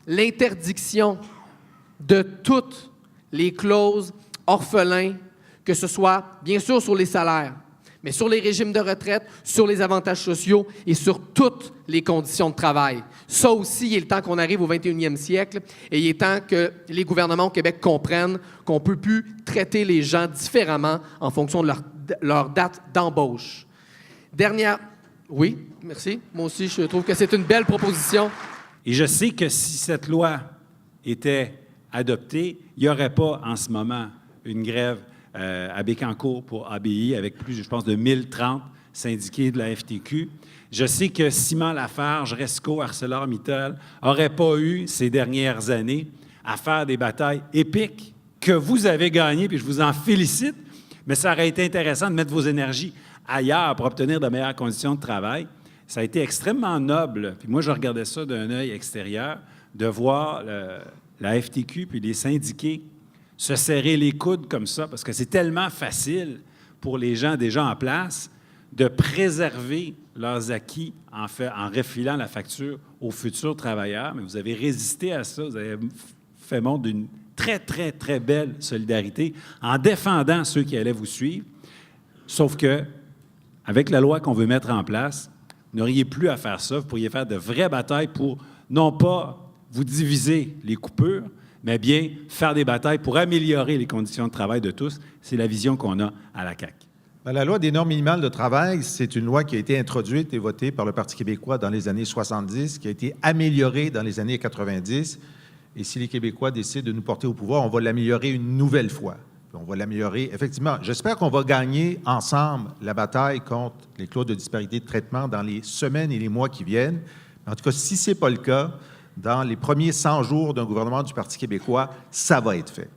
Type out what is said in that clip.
l'interdiction de toutes les clauses orphelins, que ce soit, bien sûr, sur les salaires, mais sur les régimes de retraite, sur les avantages sociaux et sur toutes les conditions de travail. Ça aussi, il est le temps qu'on arrive au 21e siècle et il est temps que les gouvernements au Québec comprennent qu'on ne peut plus traiter les gens différemment en fonction de leur date d'embauche. Dernière... Oui, merci. Moi aussi, je trouve que c'est une belle proposition. Et je sais que si cette loi était adoptée, il n'y aurait pas en ce moment une grève à Bécancour pour ABI avec plus, je pense, de 1030 syndiqués de la FTQ. Je sais que Simon Lafarge, Resco, ArcelorMittal n'auraient pas eu ces dernières années à faire des batailles épiques que vous avez gagnées, puis je vous en félicite, mais ça aurait été intéressant de mettre vos énergies ailleurs pour obtenir de meilleures conditions de travail. Ça a été extrêmement noble. Puis moi, je regardais ça d'un œil extérieur, de voir la FTQ puis les syndiqués se serrer les coudes comme ça, parce que c'est tellement facile pour les gens déjà en place de préserver leurs acquis en refilant la facture aux futurs travailleurs. Mais vous avez résisté à ça, vous avez fait montre d'une très, très, très belle solidarité en défendant ceux qui allaient vous suivre. Sauf que, avec la loi qu'on veut mettre en place, vous n'auriez plus à faire ça. Vous pourriez faire de vraies batailles pour, non pas vous diviser les coupures, mais bien faire des batailles pour améliorer les conditions de travail de tous. C'est la vision qu'on a à la CAQ. La loi des normes minimales de travail, c'est une loi qui a été introduite et votée par le Parti québécois dans les années 70, qui a été améliorée dans les années 90. Et si les Québécois décident de nous porter au pouvoir, on va l'améliorer une nouvelle fois. On va l'améliorer. Effectivement, j'espère qu'on va gagner ensemble la bataille contre les clauses de disparité de traitement dans les semaines et les mois qui viennent. En tout cas, si ce n'est pas le cas, dans les premiers 100 jours d'un gouvernement du Parti québécois, ça va être fait.